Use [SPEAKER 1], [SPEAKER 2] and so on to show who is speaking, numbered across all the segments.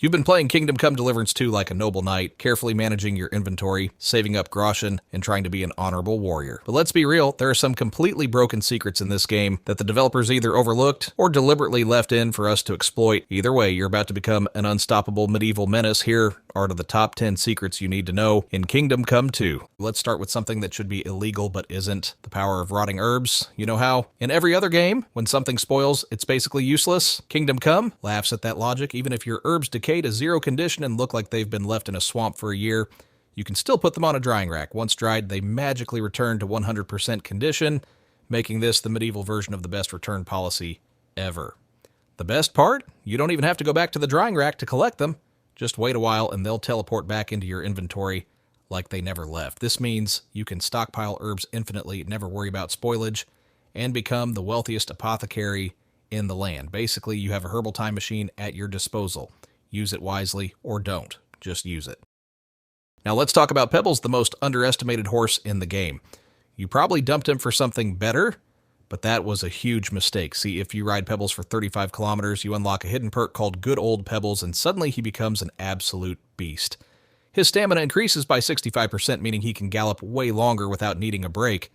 [SPEAKER 1] You've been playing Kingdom Come Deliverance 2 like a noble knight, carefully managing your inventory, saving up groschen, and trying to be an honorable warrior. But let's be real, there are some completely broken secrets in this game that the developers either overlooked or deliberately left in for us to exploit. Either way, you're about to become an unstoppable medieval menace. Here are the top 10 secrets you need to know in Kingdom Come 2. Let's start with something that should be illegal but isn't: the power of rotting herbs. You know how in every other game, when something spoils, it's basically useless? Kingdom Come laughs at that logic. Even if your herbs decay to zero condition and look like they've been left in a swamp for a year, you can still put them on a drying rack. Once dried, they magically return to 100% condition, making this the medieval version of the best return policy ever. The best part? You don't even have to go back to the drying rack to collect them. Just wait a while and they'll teleport back into your inventory like they never left. This means you can stockpile herbs infinitely, never worry about spoilage, and become the wealthiest apothecary in the land. Basically, you have a herbal time machine at your disposal. Use it wisely, or don't. Just use it. Now let's talk about Pebbles, the most underestimated horse in the game. You probably dumped him for something better, but that was a huge mistake. See, if you ride Pebbles for 35 kilometers, you unlock a hidden perk called Good Old Pebbles, and suddenly he becomes an absolute beast. His stamina increases by 65%, meaning he can gallop way longer without needing a break.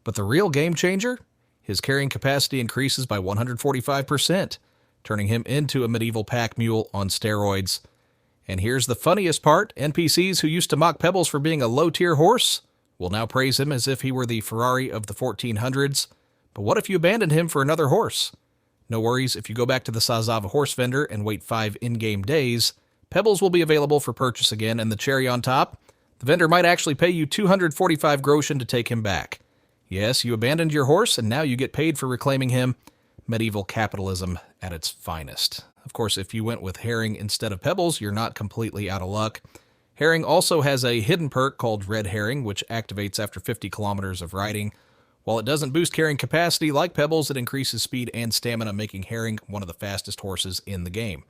[SPEAKER 1] But the real game changer? His carrying capacity increases by 145%. Turning him into a medieval pack mule on steroids. And here's the funniest part: NPCs who used to mock Pebbles for being a low-tier horse will now praise him as if he were the Ferrari of the 1400s. But what if you abandoned him for another horse? No worries, if you go back to the Sazava horse vendor and wait 5 in-game days, Pebbles will be available for purchase again, and the cherry on top, the vendor might actually pay you 245 groschen to take him back. Yes, you abandoned your horse, and now you get paid for reclaiming him. Medieval capitalism at its finest. Of course, if you went with Herring instead of Pebbles, you're not completely out of luck. Herring also has a hidden perk called Red Herring, which activates after 50 kilometers of riding. While it doesn't boost carrying capacity like Pebbles, it increases speed and stamina, making Herring one of the fastest horses in the game.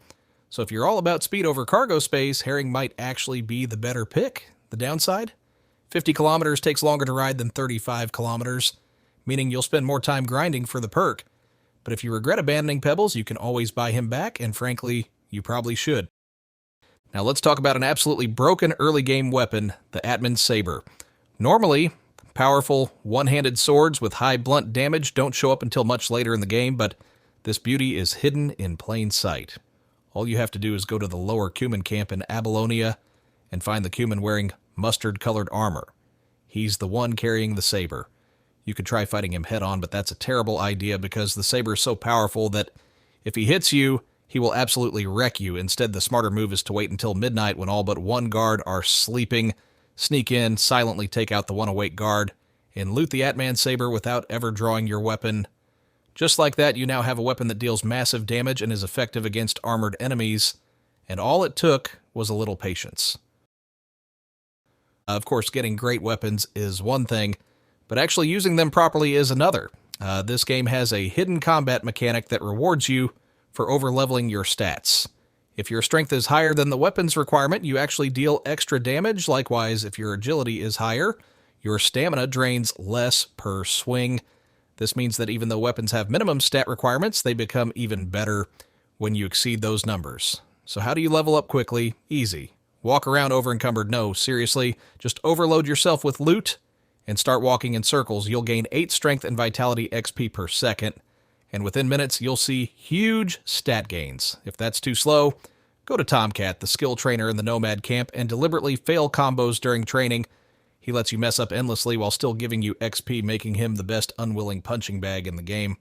[SPEAKER 1] So if you're all about speed over cargo space, Herring might actually be the better pick. The downside? 50 kilometers takes longer to ride than 35 kilometers, meaning you'll spend more time grinding for the perk. But if you regret abandoning Pebbles, you can always buy him back, and frankly, you probably should. Now let's talk about an absolutely broken early game weapon, the Atman Saber. Normally, powerful one-handed swords with high blunt damage don't show up until much later in the game, but this beauty is hidden in plain sight. All you have to do is go to the lower Cuman camp in Abylonia and find the Cuman wearing mustard-colored armor. He's the one carrying the saber. You could try fighting him head-on, but that's a terrible idea because the saber is so powerful that if he hits you, he will absolutely wreck you. Instead, the smarter move is to wait until midnight when all but one guard are sleeping, sneak in, silently take out the one awake guard, and loot the Atman Saber without ever drawing your weapon. Just like that, you now have a weapon that deals massive damage and is effective against armored enemies, and all it took was a little patience. Of course, getting great weapons is one thing, but actually using them properly is another. This game has a hidden combat mechanic that rewards you for over-leveling your stats. If your strength is higher than the weapon's requirement, you actually deal extra damage. Likewise, if your agility is higher, your stamina drains less per swing. This means that even though weapons have minimum stat requirements, they become even better when you exceed those numbers. So how do you level up quickly? Easy. Walk around over-encumbered? No, seriously. Just overload yourself with loot and start walking in circles. You'll gain 8 strength and vitality XP per second, and within minutes you'll see huge stat gains. If that's too slow, go to Tomcat, the skill trainer in the Nomad camp, and deliberately fail combos during training. He lets you mess up endlessly while still giving you XP, making him the best unwilling punching bag in the game.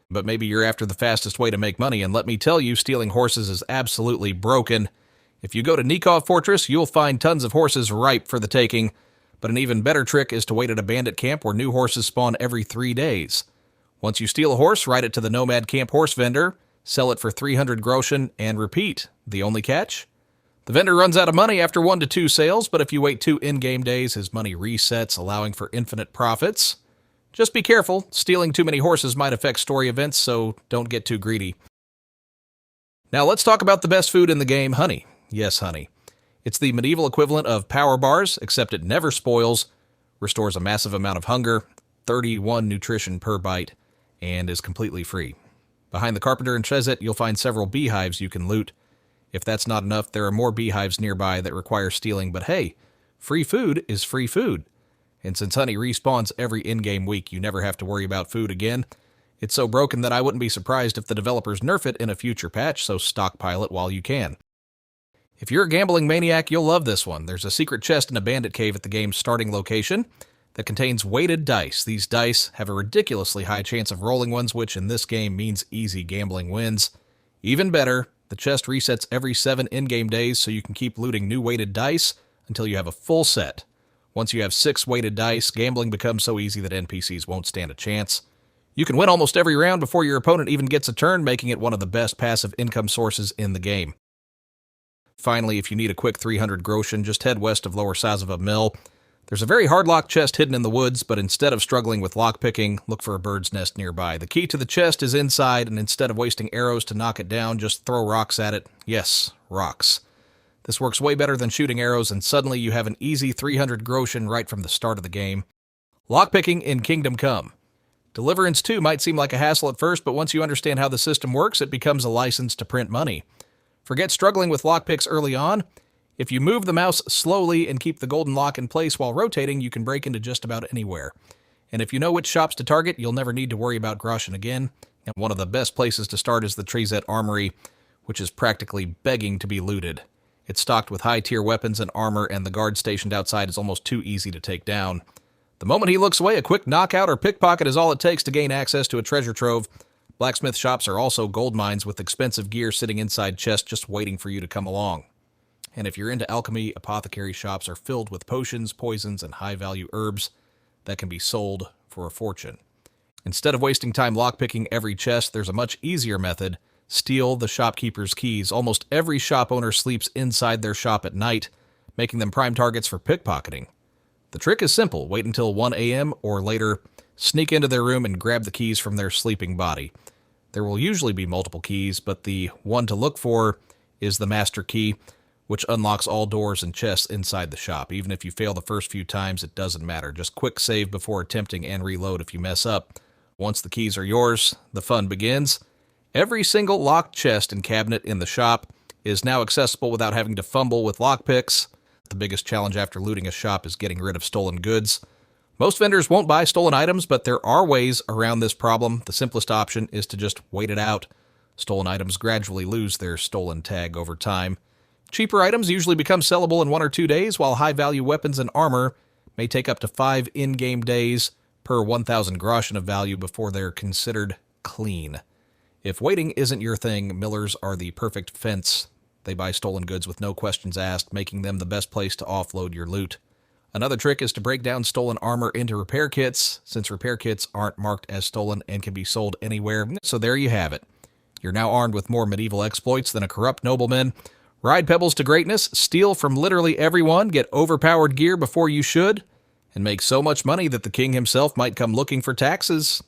[SPEAKER 1] But maybe you're after the fastest way to make money, and let me tell you, stealing horses is absolutely broken. If you go to Nikov Fortress, you'll find tons of horses ripe for the taking. But an even better trick is to wait at a bandit camp where new horses spawn every 3 days. Once you steal a horse, ride it to the Nomad Camp horse vendor, sell it for 300 groschen, and repeat. The only catch? The vendor runs out of money after 1 to 2 sales, but if you wait 2 in-game days, his money resets, allowing for infinite profits. Just be careful. Stealing too many horses might affect story events, so don't get too greedy. Now let's talk about the best food in the game, honey. Yes, honey. It's the medieval equivalent of power bars, except it never spoils, restores a massive amount of hunger, 31 nutrition per bite, and is completely free. Behind the carpenter and Chezet, you'll find several beehives you can loot. If that's not enough, there are more beehives nearby that require stealing, but hey, free food is free food. And since honey respawns every in-game week, you never have to worry about food again. It's so broken that I wouldn't be surprised if the developers nerf it in a future patch, so stockpile it while you can. If you're a gambling maniac, you'll love this one. There's a secret chest in a bandit cave at the game's starting location that contains weighted dice. These dice have a ridiculously high chance of rolling ones, which in this game means easy gambling wins. Even better, the chest resets every 7 in-game days, so you can keep looting new weighted dice until you have a full set. Once you have 6 weighted dice, gambling becomes so easy that NPCs won't stand a chance. You can win almost every round before your opponent even gets a turn, making it one of the best passive income sources in the game. Finally, if you need a quick 300 groschen, just head west of Lower Sazava Mill. There's a very hard lock chest hidden in the woods, but instead of struggling with lockpicking, look for a bird's nest nearby. The key to the chest is inside, and instead of wasting arrows to knock it down, just throw rocks at it. Yes, rocks. This works way better than shooting arrows, and suddenly you have an easy 300 groschen right from the start of the game. Lockpicking in Kingdom Come. Deliverance 2 might seem like a hassle at first, but once you understand how the system works, it becomes a license to print money. Forget struggling with lockpicks early on. If you move the mouse slowly and keep the golden lock in place while rotating, you can break into just about anywhere. And if you know which shops to target, you'll never need to worry about groschen again. And one of the best places to start is the Trezette Armory, which is practically begging to be looted. It's stocked with high-tier weapons and armor, and the guard stationed outside is almost too easy to take down. The moment he looks away, a quick knockout or pickpocket is all it takes to gain access to a treasure trove. Blacksmith shops are also gold mines with expensive gear sitting inside chests just waiting for you to come along. And if you're into alchemy, apothecary shops are filled with potions, poisons, and high-value herbs that can be sold for a fortune. Instead of wasting time lockpicking every chest, there's a much easier method. Steal the shopkeeper's keys. Almost every shop owner sleeps inside their shop at night, making them prime targets for pickpocketing. The trick is simple. Wait until 1 a.m. or later, sneak into their room and grab the keys from their sleeping body. There will usually be multiple keys, but the one to look for is the master key, which unlocks all doors and chests inside the shop. Even if you fail the first few times, it doesn't matter. Just quick save before attempting and reload if you mess up. Once the keys are yours, the fun begins. Every single locked chest and cabinet in the shop is now accessible without having to fumble with lockpicks. The biggest challenge after looting a shop is getting rid of stolen goods. Most vendors won't buy stolen items, but there are ways around this problem. The simplest option is to just wait it out. Stolen items gradually lose their stolen tag over time. Cheaper items usually become sellable in 1 or 2 days, while high-value weapons and armor may take up to 5 in-game days per 1,000 groschen of value before they're considered clean. If waiting isn't your thing, millers are the perfect fence. They buy stolen goods with no questions asked, making them the best place to offload your loot. Another trick is to break down stolen armor into repair kits, since repair kits aren't marked as stolen and can be sold anywhere. So there you have it. You're now armed with more medieval exploits than a corrupt nobleman. Ride pebbles to greatness, steal from literally everyone, get overpowered gear before you should, and make so much money that the king himself might come looking for taxes.